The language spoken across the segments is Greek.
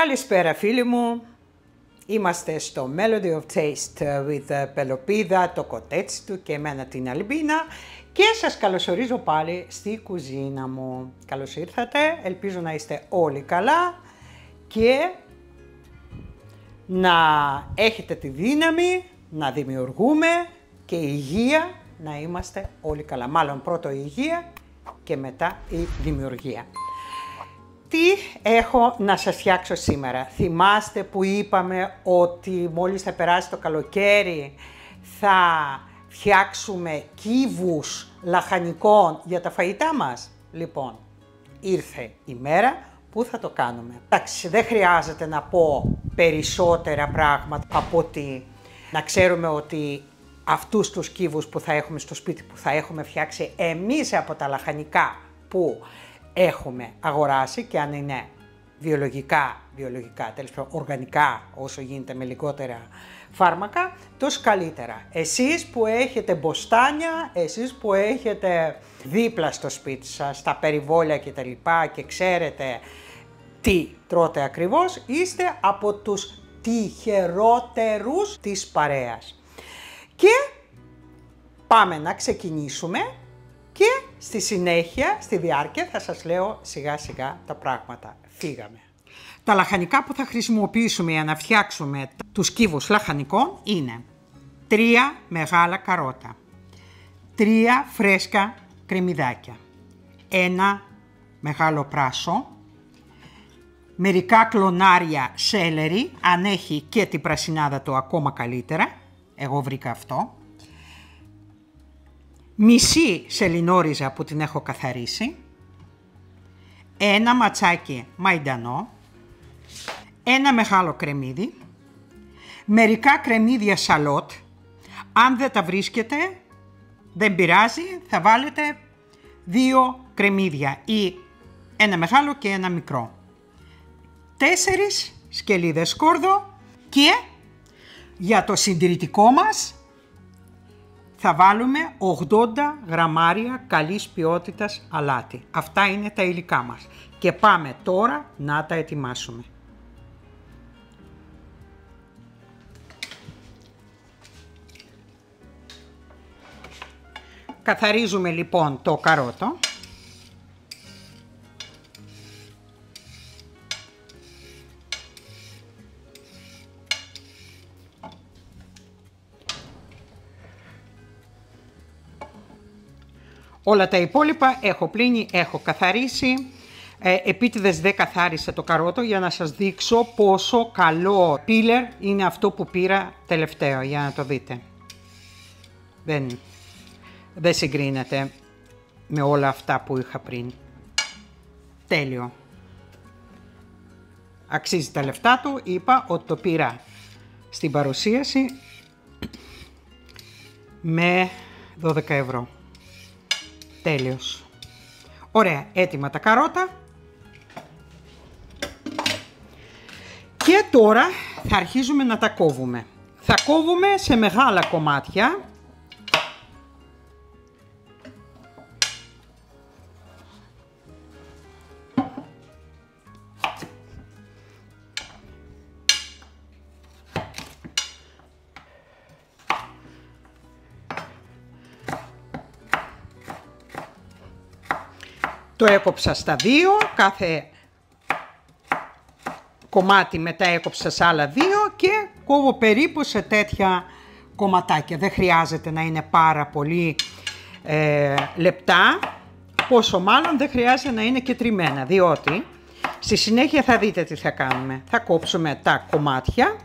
Καλησπέρα φίλοι μου, είμαστε στο Melody of Taste with Πελοπίδα, το κοτέτσι του και εμένα την Αλμπίνα και σας καλωσορίζω πάλι στη κουζίνα μου. Καλώς ήρθατε, ελπίζω να είστε όλοι καλά και να έχετε τη δύναμη να δημιουργούμε και η υγεία να είμαστε όλοι καλά. Μάλλον πρώτο η υγεία και μετά η δημιουργία. Τι έχω να σας φτιάξω σήμερα? Θυμάστε που είπαμε ότι μόλις θα περάσει το καλοκαίρι θα φτιάξουμε κύβους λαχανικών για τα φαγητά μας? Λοιπόν, ήρθε η μέρα που θα το κάνουμε. Εντάξει, δεν χρειάζεται να πω περισσότερα πράγματα από ότι να ξέρουμε ότι αυτούς τους κύβους που θα έχουμε στο σπίτι, που θα έχουμε φτιάξει εμείς από τα λαχανικά που έχουμε αγοράσει, και αν είναι βιολογικά, τέλος πάντων οργανικά, όσο γίνεται με λιγότερα φάρμακα, τόσο καλύτερα. Εσείς που έχετε μποστάνια, εσείς που έχετε δίπλα στο σπίτι σας, τα περιβόλια και τα λοιπά και ξέρετε τι τρώτε ακριβώς, είστε από τους τυχερότερους της παρέας. Και πάμε να ξεκινήσουμε. Και στη συνέχεια, στη διάρκεια, θα σας λέω σιγά σιγά τα πράγματα. Φύγαμε. Τα λαχανικά που θα χρησιμοποιήσουμε για να φτιάξουμε τους κύβους λαχανικών είναι 3 μεγάλα καρότα, 3 φρέσκα κρεμμυδάκια, 1 μεγάλο πράσο, μερικά κλονάρια σέλερι, αν έχει και την πρασινάδα του ακόμα καλύτερα, εγώ βρήκα αυτό, μισή σελινόριζα που την έχω καθαρίσει, 1 ματσάκι μαϊντανό, 1 μεγάλο κρεμμύδι, μερικά κρεμμύδια σαλότ. Αν δεν τα βρίσκετε, δεν πειράζει, θα βάλετε 2 κρεμμύδια ή 1 μεγάλο και 1 μικρό, 4 σκελίδες σκόρδο και για το συντηρητικό μας θα βάλουμε 80 γραμμάρια καλής ποιότητας αλάτι. Αυτά είναι τα υλικά μας. Και πάμε τώρα να τα ετοιμάσουμε. Καθαρίζουμε λοιπόν το καρότο. Όλα τα υπόλοιπα έχω πλύνει, έχω καθαρίσει. Επίτηδες δεν καθάρισα το καρότο για να σας δείξω πόσο καλό πίλερ είναι αυτό που πήρα τελευταίο, για να το δείτε. Δεν συγκρίνεται με όλα αυτά που είχα πριν. Τέλειο. Αξίζει τα λεφτά του, είπα ότι το πήρα στην παρουσίαση με 12 ευρώ. Τέλειος. Ωραία, έτοιμα τα καρότα. Και τώρα θα αρχίζουμε να τα κόβουμε. Θα κόβουμε σε μεγάλα κομμάτια. Το έκοψα στα 2, κάθε κομμάτι μετά έκοψα σε άλλα 2 και κόβω περίπου σε τέτοια κομματάκια. Δεν χρειάζεται να είναι πάρα πολύ λεπτά, πόσο μάλλον δεν χρειάζεται να είναι και τριμμένα, διότι στη συνέχεια θα δείτε τι θα κάνουμε. Θα κόψουμε τα κομμάτια.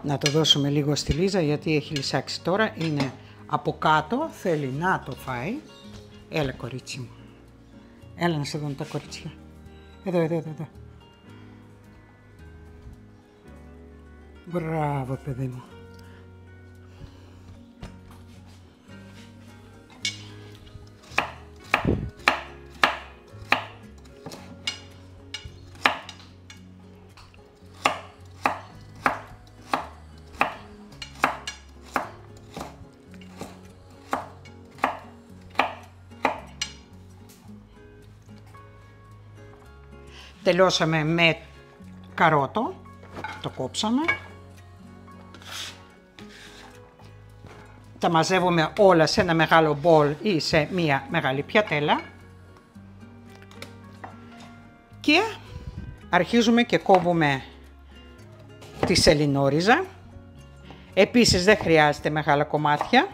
Να το δώσουμε λίγο στη Λίζα γιατί έχει λυσάξει τώρα, είναι από κάτω, θέλει να το φάει. Έλα κορίτσι μου, Έλα να σε δουν τα κορίτσια. Εδώ. Μπράβο, παιδί μου. Τελειώσαμε με καρότο, το κόψαμε. Τα μαζεύουμε όλα σε ένα μεγάλο μπολ ή σε μία μεγάλη πιατέλα. Και αρχίζουμε και κόβουμε τη σελινόριζα. Επίσης δεν χρειάζεται μεγάλα κομμάτια.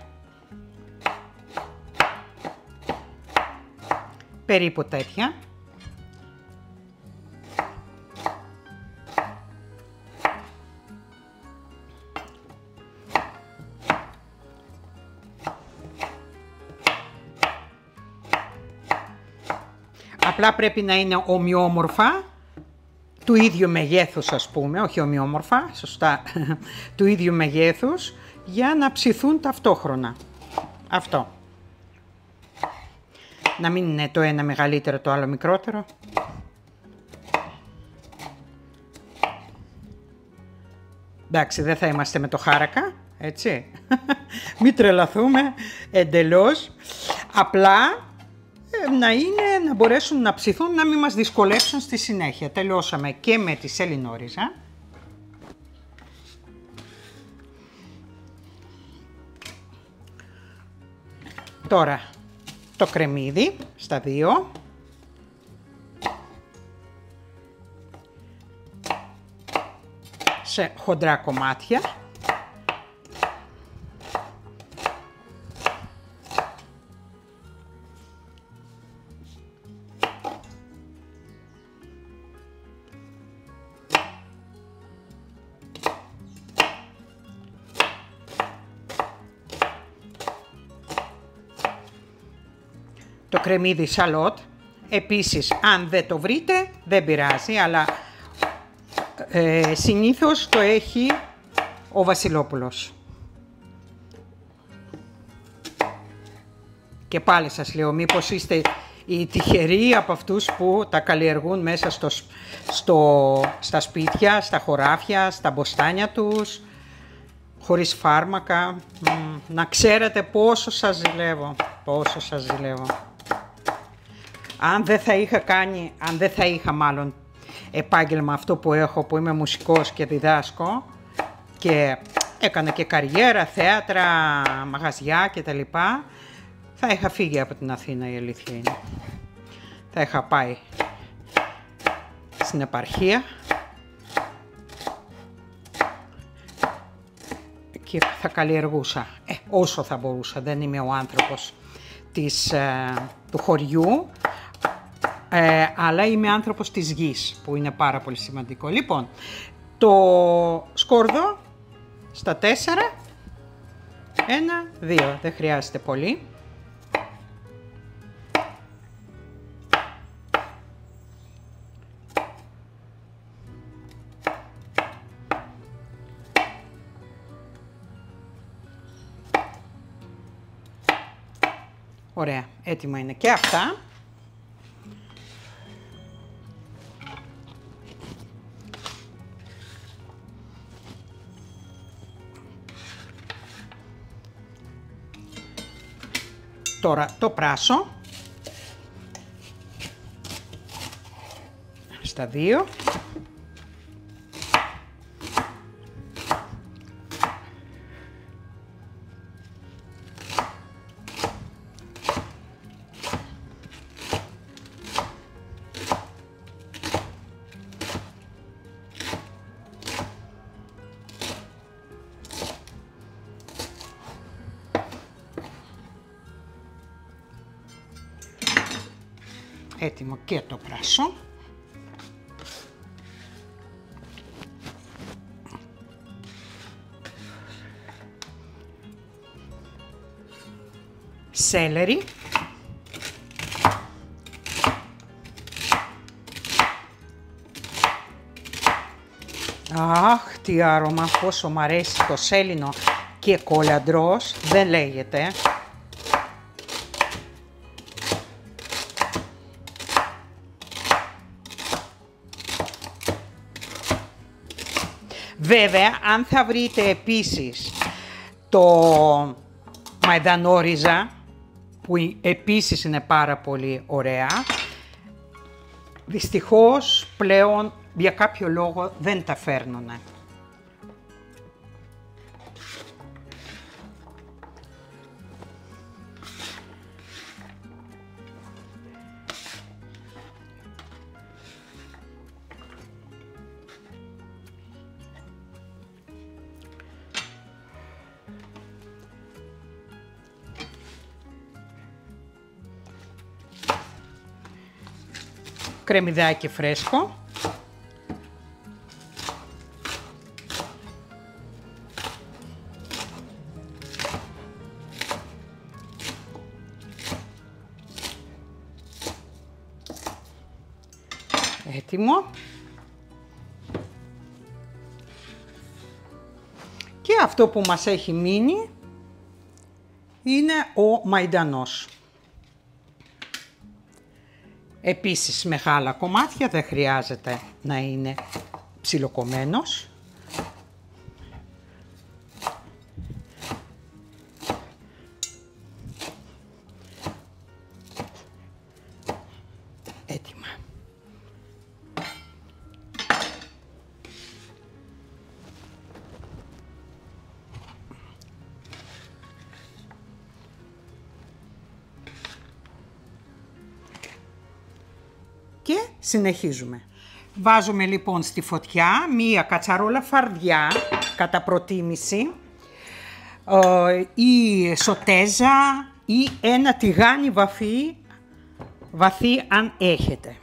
Περίπου τέτοια. Απλά πρέπει να είναι ομοιόμορφα, του ίδιου μεγέθους ας πούμε, όχι ομοιόμορφα, σωστά, του ίδιου μεγέθους, για να ψηθούν ταυτόχρονα. Αυτό. Να μην είναι το ένα μεγαλύτερο, το άλλο μικρότερο. Εντάξει, δεν θα είμαστε με το χάρακα, έτσι. Μην τρελαθούμε εντελώς. Απλά να μπορέσουν να ψηθούν, να μην μας δυσκολέψουν στη συνέχεια. Τελειώσαμε και με τη σελινόριζα. Τώρα το κρεμμύδι στα δύο. Σε χοντρά κομμάτια. Το κρεμμύδι σαλότ, επίσης αν δεν το βρείτε δεν πειράζει, αλλά συνήθως το έχει ο Βασιλόπουλος. Και πάλι σας λέω, μήπως είστε οι τυχεροί από αυτούς που τα καλλιεργούν μέσα στα σπίτια, στα χωράφια, στα μποστάνια τους, χωρίς φάρμακα. Να ξέρετε πόσο σας ζηλεύω, πόσο σας ζηλεύω. Αν δεν θα είχα μάλλον επάγγελμα αυτό που έχω, που είμαι μουσικός και διδάσκω και έκανα και καριέρα, θέατρα, μαγαζιά κτλ. Θα είχα φύγει από την Αθήνα, η αλήθεια είναι. Θα είχα πάει στην επαρχία και θα καλλιεργούσα όσο θα μπορούσα. Δεν είμαι ο άνθρωπος του χωριού, αλλά είμαι άνθρωπος της γης, που είναι πάρα πολύ σημαντικό. Λοιπόν, το σκόρδο στα 4, 1, 2, δεν χρειάζεται πολύ. Ωραία, έτοιμα είναι και αυτά. Τώρα το πράσο στα 2. Έτοιμο και το πράσο. Σέλερι. Αχ, τι άρωμα, πόσο μ' αρέσει το σέλινο και κολαντρός, δεν λέγεται. Βέβαια, αν θα βρείτε επίσης το μαϊντανόριζα, που επίσης είναι πάρα πολύ ωραία, δυστυχώς πλέον για κάποιο λόγο δεν τα φέρνουνε. Κρεμμυδάκι φρέσκο. Έτοιμο. Και αυτό που μας έχει μείνει είναι ο μαϊντανός. Επίσης μεγάλα κομμάτια, δεν χρειάζεται να είναι ψιλοκομμένος. Έτοιμα. Και συνεχίζουμε. Βάζουμε λοιπόν στη φωτιά μία κατσαρόλα φαρδιά κατά προτίμηση ή σοτέζα ή ένα τηγάνι βαθύ αν έχετε.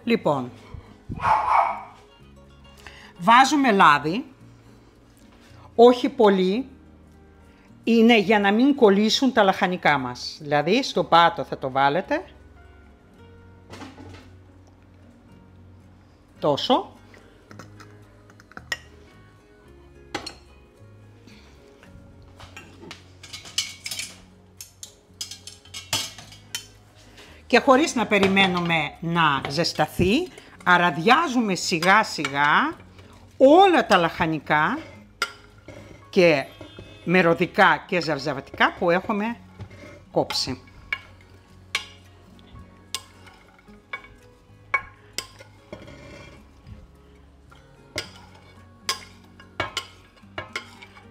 Λοιπόν, βάζουμε λάδι, όχι πολύ, είναι για να μην κολλήσουν τα λαχανικά μας. Δηλαδή στο πάτο θα το βάλετε, τόσο. Και χωρίς να περιμένουμε να ζεσταθεί, αραδιάζουμε σιγά σιγά όλα τα λαχανικά και μερωδικά και ζαρζαβατικά που έχουμε κόψει.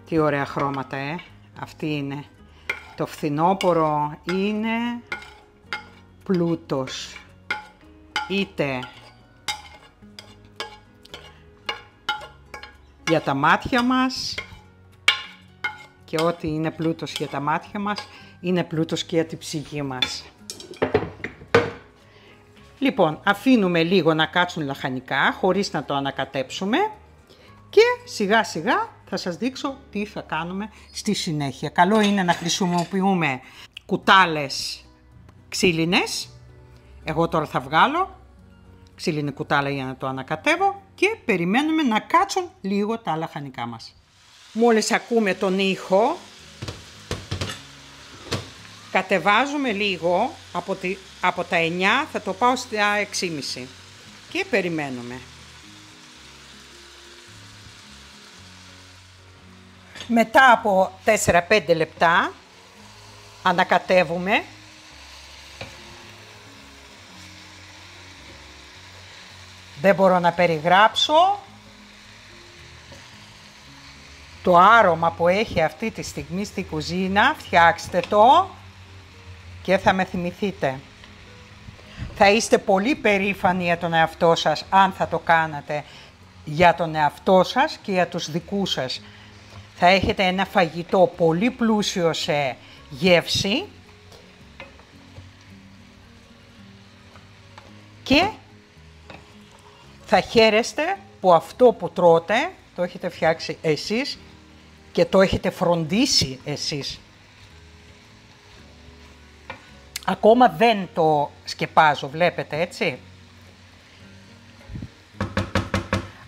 Τι ωραία χρώματα, Αυτή είναι. Το φθινόπωρο είναι πλούτος. Είτε για τα μάτια μας, και ό,τι είναι πλούτος για τα μάτια μας, είναι πλούτος και για την ψυχή μας. Λοιπόν, αφήνουμε λίγο να κάτσουν λαχανικά, χωρίς να το ανακατέψουμε. Και σιγά σιγά θα σας δείξω τι θα κάνουμε στη συνέχεια. Καλό είναι να χρησιμοποιούμε κουτάλες ξύλινες. Εγώ τώρα θα βγάλω ξύλινη κουτάλα για να το ανακατεύω και περιμένουμε να κάτσουν λίγο τα λαχανικά μας. Μόλις ακούμε τον ήχο, κατεβάζουμε λίγο, από τα 9 θα το πάω στα 6,5 και περιμένουμε. Μετά από 4-5 λεπτά ανακατεύουμε. Δεν μπορώ να περιγράψω το άρωμα που έχει αυτή τη στιγμή στη κουζίνα. Φτιάξτε το και θα με θυμηθείτε. Θα είστε πολύ περήφανοι για τον εαυτό σας αν θα το κάνατε για τον εαυτό σας και για τους δικούς σας. Θα έχετε ένα φαγητό πολύ πλούσιο σε γεύση και θα χαίρεστε που αυτό που τρώτε το έχετε φτιάξει εσείς και το έχετε φροντίσει εσείς. Ακόμα δεν το σκεπάζω, βλέπετε έτσι.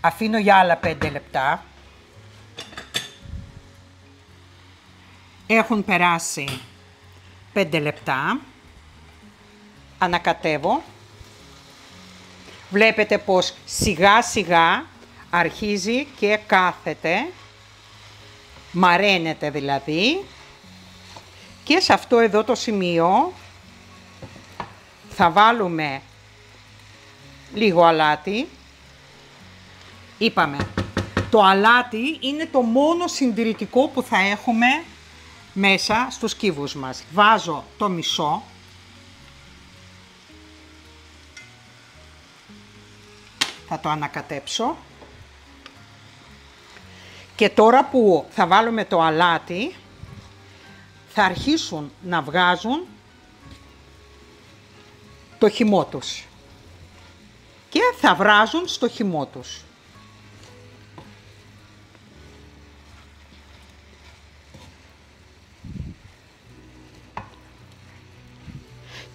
Αφήνω για άλλα 5 λεπτά. Έχουν περάσει 5 λεπτά. Ανακατεύω. Βλέπετε πως σιγά σιγά αρχίζει και κάθεται. Μαραίνεται δηλαδή. Και σε αυτό εδώ το σημείο θα βάλουμε λίγο αλάτι. Είπαμε, το αλάτι είναι το μόνο συντηρητικό που θα έχουμε μέσα στους κύβους μας. Βάζω το μισό. Θα το ανακατέψω. Και τώρα που θα βάλουμε το αλάτι, θα αρχίσουν να βγάζουν το χυμό τους. Και θα βράζουν στο χυμό τους.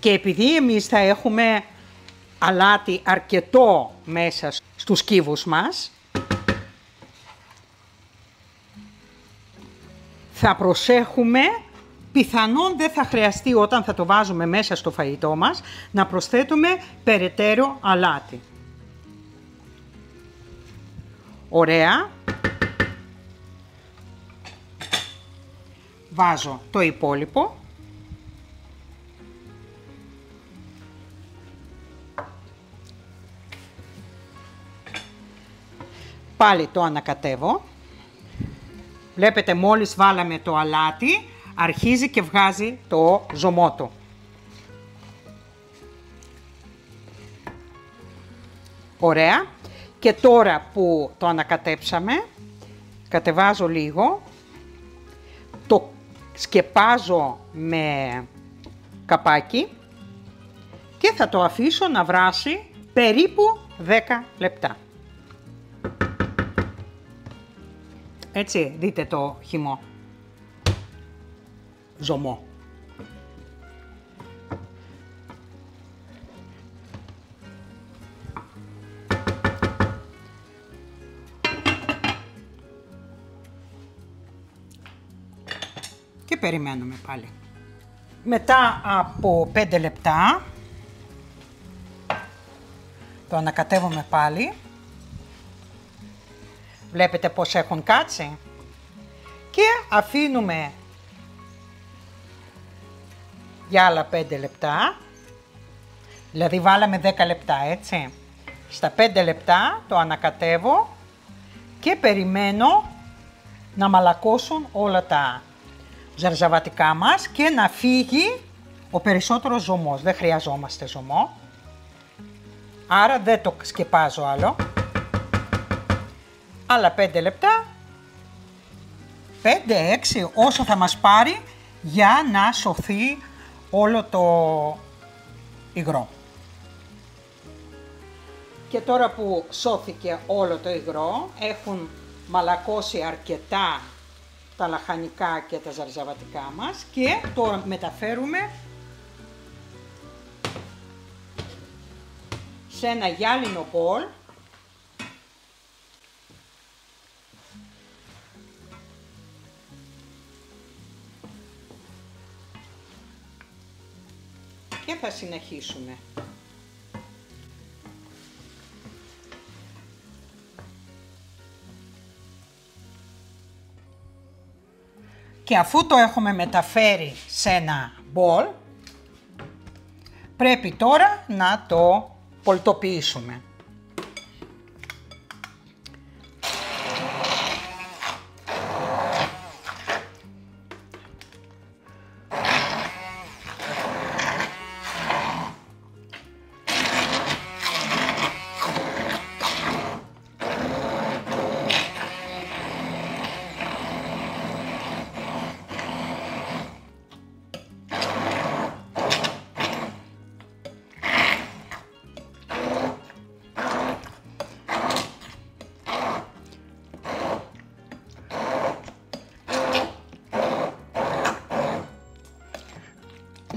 Και επειδή εμείς θα έχουμε αλάτι αρκετό μέσα στους κύβους μας, θα προσέχουμε, πιθανόν δεν θα χρειαστεί όταν θα το βάζουμε μέσα στο φαγητό μας, να προσθέτουμε περαιτέρω αλάτι. Ωραία. Βάζω το υπόλοιπο. Πάλι το ανακατεύω. Βλέπετε μόλις βάλαμε το αλάτι, αρχίζει και βγάζει το ζωμό του. Ωραία. Και τώρα που το ανακατέψαμε, κατεβάζω λίγο, το σκεπάζω με καπάκι και θα το αφήσω να βράσει περίπου 10 λεπτά. Έτσι, δείτε το χυμό. Ζωμό. Και περιμένουμε πάλι. Μετά από 5 λεπτά το ανακατεύουμε πάλι. Βλέπετε πως έχουν κάτσει. Και αφήνουμε για άλλα 5 λεπτά. Δηλαδή βάλαμε 10 λεπτά, έτσι. Στα 5 λεπτά το ανακατεύω και περιμένω να μαλακώσουν όλα τα ζαρζαβατικά μας και να φύγει ο περισσότερος ζωμός. Δεν χρειαζόμαστε ζωμό. Άρα δεν το σκεπάζω άλλο. Άλλα 5 λεπτά, 5-6, όσο θα μας πάρει για να σωθεί όλο το υγρό. Και τώρα που σώθηκε όλο το υγρό, έχουν μαλακώσει αρκετά τα λαχανικά και τα ζαρζαβατικά μας και τώρα μεταφέρουμε σε ένα γυάλινο μπολ. Και θα συνεχίσουμε. Και αφού το έχουμε μεταφέρει σε ένα μπολ, πρέπει τώρα να το πολτοποιήσουμε.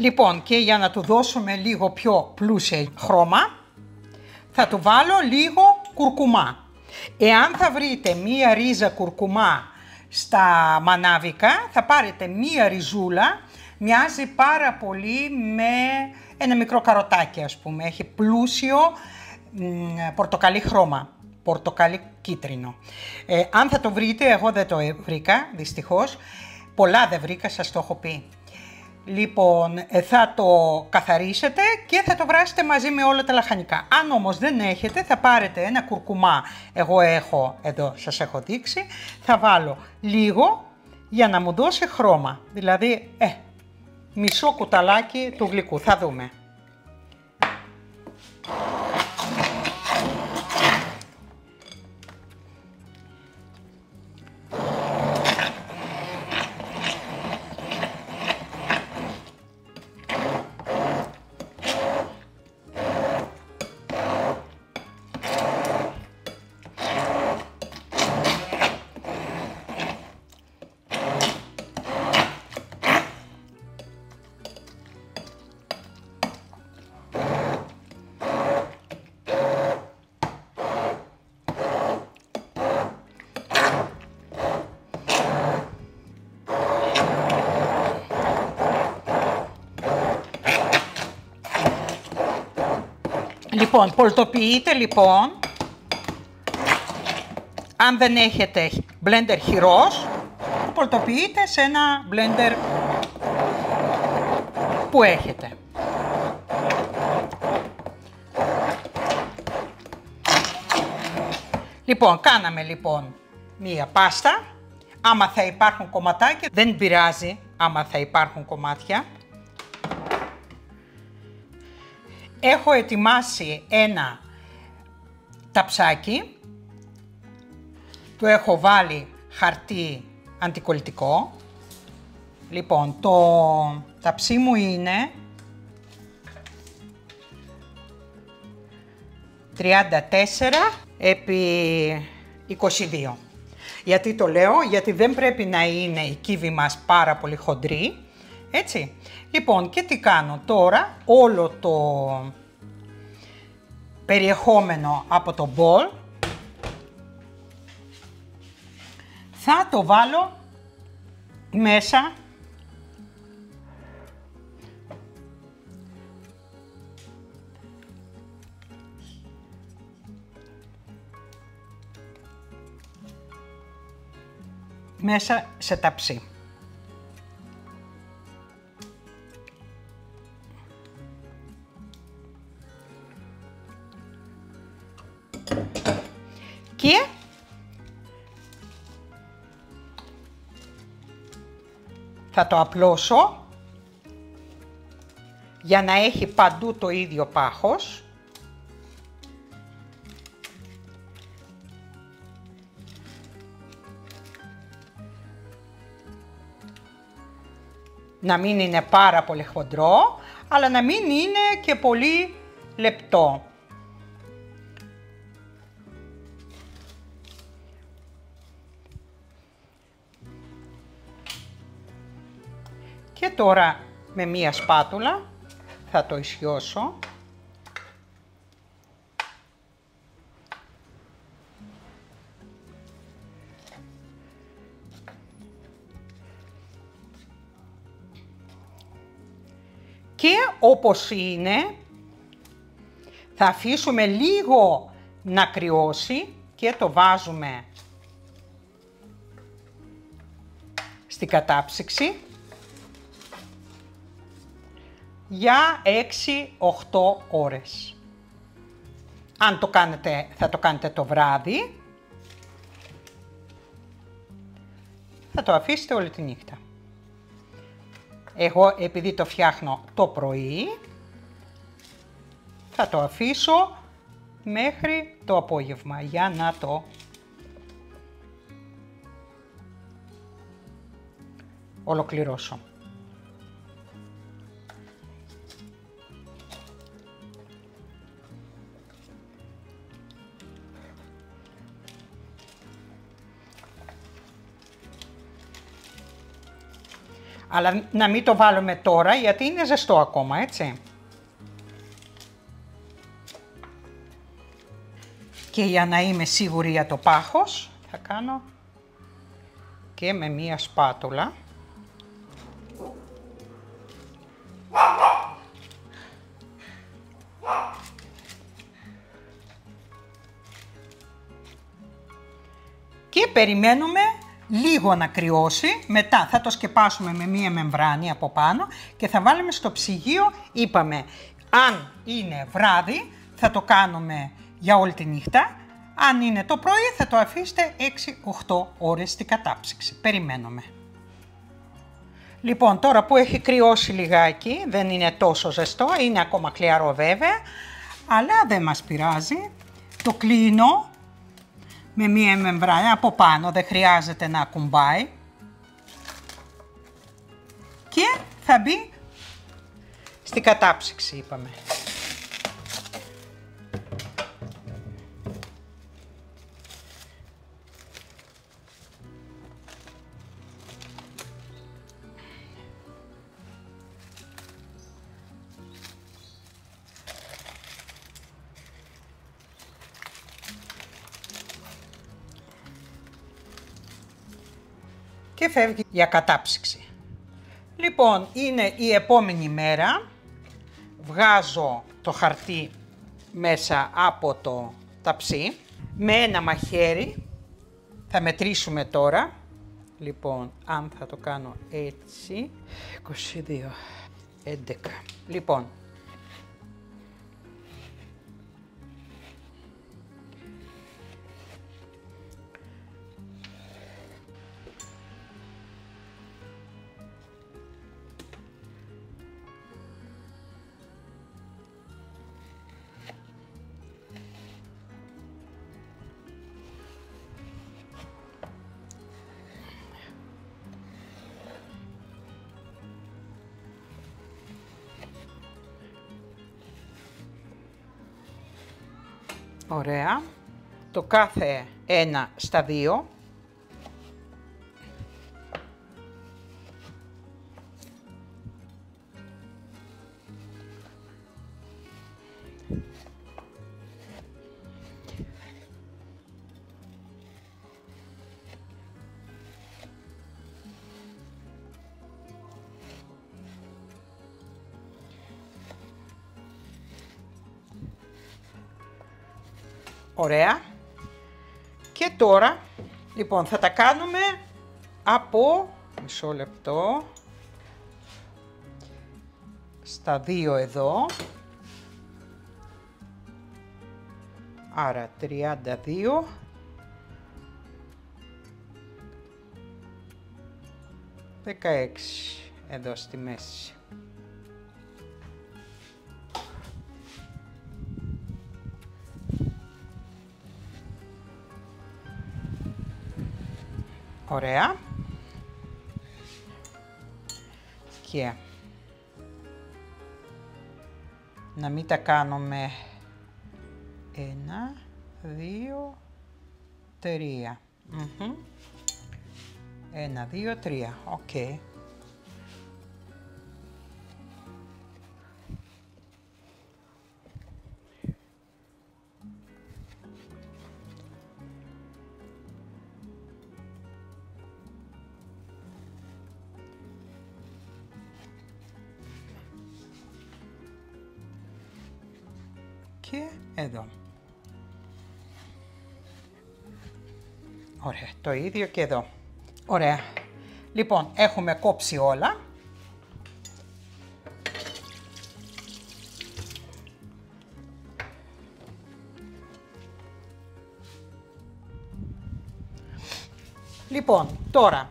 Λοιπόν, και για να του δώσουμε λίγο πιο πλούσιο χρώμα, θα του βάλω λίγο κουρκουμά. Εάν θα βρείτε μία ρίζα κουρκουμά στα μανάβικα, θα πάρετε μία ριζούλα, μοιάζει πάρα πολύ με ένα μικρό καροτάκι, ας πούμε. Έχει πλούσιο πορτοκαλί χρώμα, πορτοκαλί κίτρινο. Αν θα το βρείτε, εγώ δεν το βρήκα, δυστυχώς. Πολλά δεν βρήκα, σας το έχω πει. Λοιπόν, θα το καθαρίσετε και θα το βράσετε μαζί με όλα τα λαχανικά. Αν όμως δεν έχετε, θα πάρετε ένα κουρκουμά, εγώ έχω, εδώ σας έχω δείξει, θα βάλω λίγο για να μου δώσει χρώμα, δηλαδή μισό κουταλάκι του γλυκού, θα δούμε. Λοιπόν, πολτοποιείτε λοιπόν, αν δεν έχετε blender χειρός, το πολτοποιείτε σε ένα blender που έχετε. Λοιπόν, κάναμε λοιπόν μία πάστα, άμα θα υπάρχουν κομματάκια, δεν πειράζει άμα θα υπάρχουν κομμάτια. Έχω ετοιμάσει ένα ταψάκι, του έχω βάλει χαρτί αντικολλητικό. Λοιπόν, το ταψί μου είναι 34 επί 22. Γιατί το λέω, γιατί δεν πρέπει να είναι η κύβη μας πάρα πολύ χοντρή. Έτσι, λοιπόν, και τι κάνω τώρα, όλο το περιεχόμενο από το μπολ θα το βάλω μέσα σε ταψί. Και θα το απλώσω για να έχει παντού το ίδιο πάχος. Να μην είναι πάρα πολύ χοντρό, αλλά να μην είναι και πολύ λεπτό. Και τώρα με μία σπάτουλα θα το ισιώσω. Και όπως είναι, θα αφήσουμε λίγο να κρυώσει και το βάζουμε στην κατάψυξη για 6-8 ώρες. Αν το κάνετε, θα το κάνετε το βράδυ, θα το αφήσετε όλη τη νύχτα. Εγώ, επειδή το φτιάχνω το πρωί, θα το αφήσω μέχρι το απόγευμα για να το ολοκληρώσω. Αλλά να μην το βάλουμε τώρα γιατί είναι ζεστό ακόμα, έτσι. Και για να είμαι σίγουρη για το πάχος, θα κάνω και με μία σπάτουλα. Και περιμένουμε λίγο να κρυώσει, μετά θα το σκεπάσουμε με μία μεμβράνη από πάνω και θα βάλουμε στο ψυγείο, είπαμε, αν είναι βράδυ θα το κάνουμε για όλη τη νύχτα, αν είναι το πρωί θα το αφήσετε 6-8 ώρες στην κατάψυξη. Περιμένουμε. Λοιπόν, τώρα που έχει κρυώσει λιγάκι, δεν είναι τόσο ζεστό, είναι ακόμα κλιαρό βέβαια, αλλά δεν μας πειράζει. Το κλείνω με μία μεμβράνη από πάνω, δεν χρειάζεται να ακουμπάει. Και θα μπει στην κατάψυξη, είπαμε. Και φεύγει για κατάψυξη. Λοιπόν, είναι η επόμενη μέρα. Βγάζω το χαρτί μέσα από το ταψί. Με ένα μαχαίρι θα μετρήσουμε τώρα. Λοιπόν, αν θα το κάνω έτσι, 22, 11. Λοιπόν, ωραία. Το κάθε ένα στα δύο. Ωραία. Και τώρα, λοιπόν, θα τα κάνουμε από, μισό λεπτό, στα δύο εδώ. Άρα 32. $16 εδώ στη μέση. Ωραία. Και να μην τα κάνουμε 1, 2, 3. 1, 2, 3. Οκ. Και εδώ. Ωραία, το ίδιο και εδώ. Ωραία. Λοιπόν, έχουμε κόψει όλα. Λοιπόν, τώρα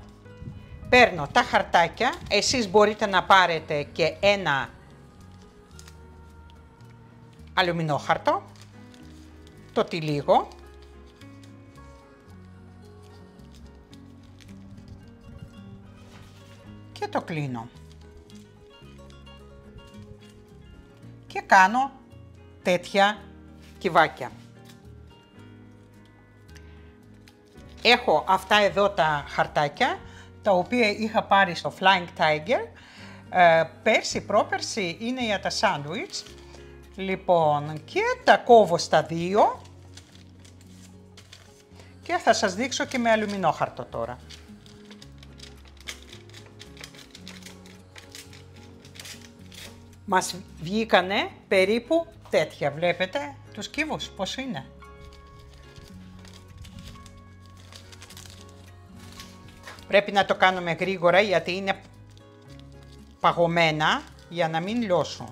παίρνω τα χαρτάκια. Εσείς μπορείτε να πάρετε και ένα αλουμινόχαρτο, το τυλίγω και το κλείνω και κάνω τέτοια κυβάκια. Έχω αυτά εδώ τα χαρτάκια, τα οποία είχα πάρει στο Flying Tiger. Πέρσι, πρόπερσι είναι για τα σάντουιτς. Λοιπόν, και τα κόβω στα 2 και θα σας δείξω και με αλουμινόχαρτο τώρα. Μας βγήκανε περίπου τέτοια, βλέπετε τους κύβους πώς είναι. Πρέπει να το κάνουμε γρήγορα γιατί είναι παγωμένα για να μην λιώσουν.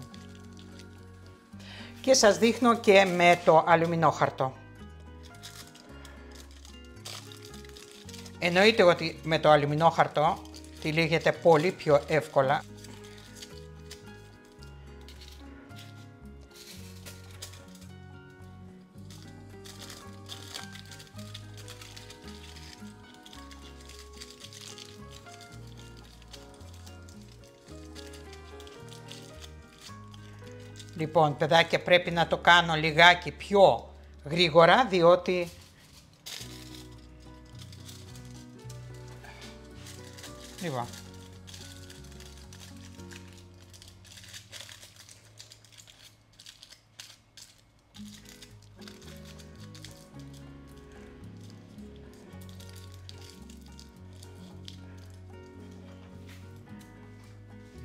Και σας δείχνω και με το αλουμινόχαρτο. Εννοείται ότι με το αλουμινόχαρτο τυλίγεται πολύ πιο εύκολα. Λοιπόν, παιδάκια, πρέπει να το κάνω λιγάκι πιο γρήγορα, διότι λοιπόν,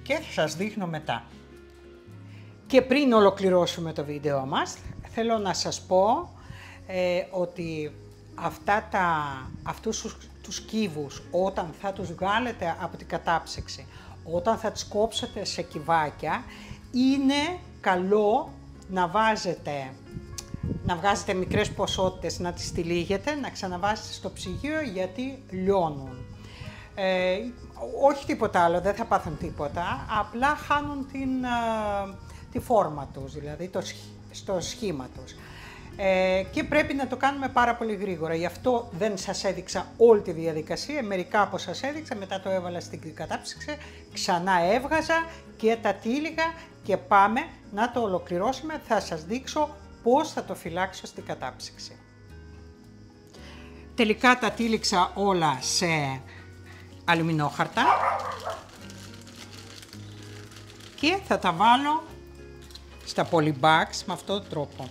και θα σας δείχνω μετά. Και πριν ολοκληρώσουμε το βίντεο μας, θέλω να σας πω ότι αυτούς τους κύβους, όταν θα τους βγάλετε από την κατάψυξη, όταν θα τους κόψετε σε κυβάκια, είναι καλό να βγάζετε μικρές ποσότητες, να τις τυλίγετε, να ξαναβάζετε στο ψυγείο γιατί λιώνουν. Όχι τίποτα άλλο, δεν θα πάθουν τίποτα, απλά χάνουν τη φόρμα τους, δηλαδή στο σχήμα τους. Και πρέπει να το κάνουμε πάρα πολύ γρήγορα, γι' αυτό δεν σας έδειξα όλη τη διαδικασία, μερικά από σας έδειξα, μετά το έβαλα στην κατάψυξη, ξανά έβγαζα και τα τύλιγα και πάμε να το ολοκληρώσουμε, θα σας δείξω πώς θα το φυλάξω στην κατάψυξη. Τελικά τα τύλιξα όλα σε αλουμινόχαρτα και θα τα βάλω στα polybags με αυτόν τον τρόπο.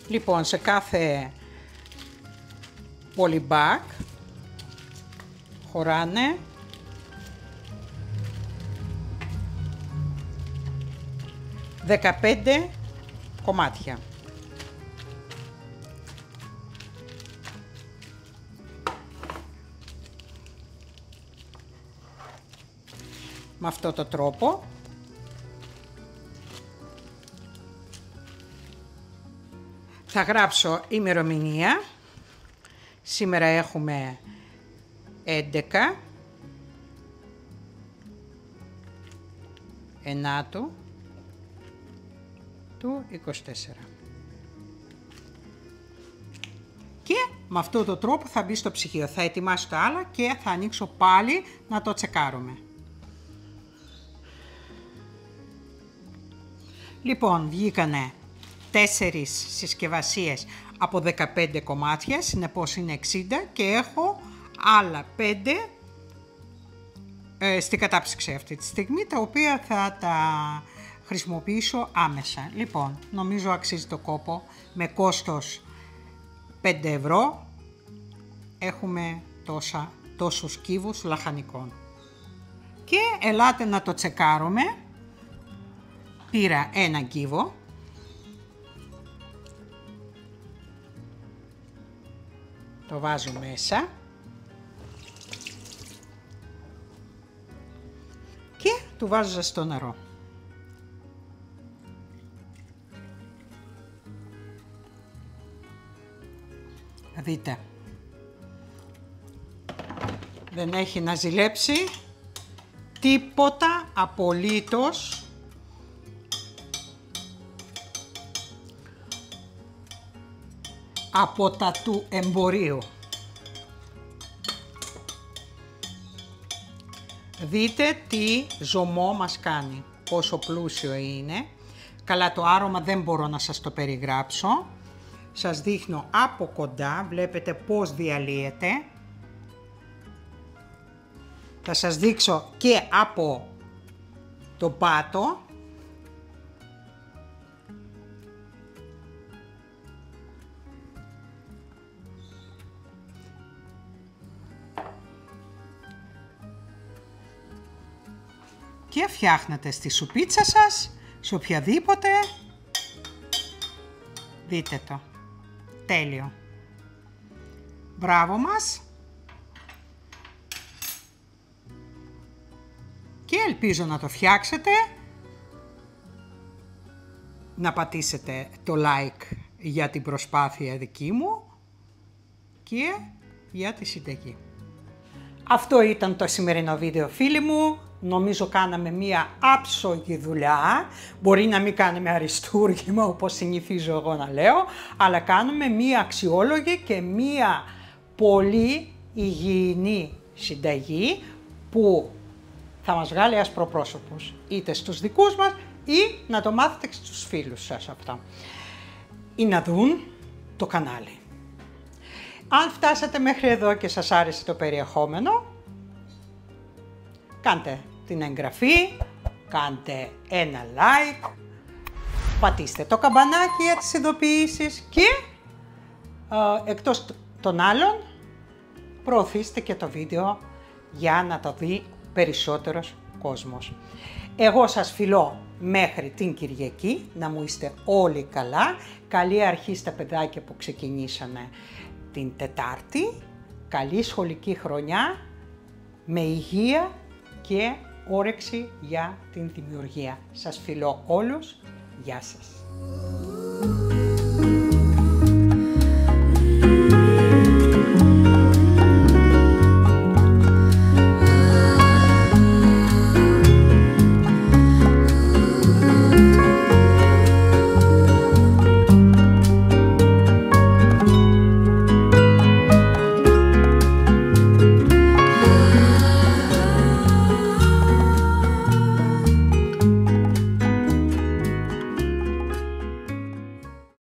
Λοιπόν, σε κάθε polybag χωράνε 15 κομμάτια. Με αυτόν τον τρόπο θα γράψω ημερομηνία. Σήμερα έχουμε 11 ενάτου του 24. Και με αυτόν τον τρόπο θα μπει στο ψυγείο. Θα ετοιμάσω τα άλλα και θα ανοίξω πάλι να το τσεκάρουμε. Λοιπόν, βγήκανε 4 συσκευασίες από 15 κομμάτια, συνεπώς είναι 60 και έχω άλλα 5 στην κατάψυξη αυτή τη στιγμή, τα οποία θα τα χρησιμοποιήσω άμεσα. Λοιπόν, νομίζω αξίζει το κόπο, με κόστος 5 ευρώ έχουμε τόσους κύβους λαχανικών. Και ελάτε να το τσεκάρουμε. Πήρα ένα κύβο. Το βάζω μέσα. Και του βάζω στο νερό. Δείτε. Δεν έχει να ζηλέψει τίποτα απολύτως. Από τα του εμπορίου. Δείτε τι ζωμό μας κάνει, πόσο πλούσιο είναι. Καλά, το άρωμα δεν μπορώ να σας το περιγράψω. Σας δείχνω από κοντά, βλέπετε πώς διαλύεται. Θα σας δείξω και από το πάτο. Και φτιάχνετε στη σουπίτσα σας, σε οποιαδήποτε. Δείτε το. Τέλειο. Μπράβο μας. Και ελπίζω να το φτιάξετε. Να πατήσετε το like για την προσπάθεια δική μου και για τη συνταγή. Αυτό ήταν το σημερινό βίντεο, φίλοι μου. Νομίζω κάναμε μία άψογη δουλειά. Μπορεί να μην κάνουμε αριστούργημα όπως συνηθίζω εγώ να λέω, αλλά κάνουμε μία αξιόλογη και μία πολύ υγιεινή συνταγή που θα μας βγάλει ασπροπρόσωπους, είτε στους δικούς μας ή να το μάθετε στους φίλους σας αυτό. Ή να δουν το κανάλι. Αν φτάσατε μέχρι εδώ και σας άρεσε το περιεχόμενο, κάντε την εγγραφή, κάντε ένα like, πατήστε το καμπανάκι για τις ειδοποιήσεις και εκτός των άλλων προωθήστε και το βίντεο για να το δει περισσότερος κόσμος. Εγώ σας φιλώ μέχρι την Κυριακή, να μου είστε όλοι καλά. Καλή αρχή στα παιδάκια που ξεκινήσανε την Τετάρτη. Καλή σχολική χρονιά με υγεία και όρεξη για την δημιουργία. Σας φιλώ όλους. Γεια σας.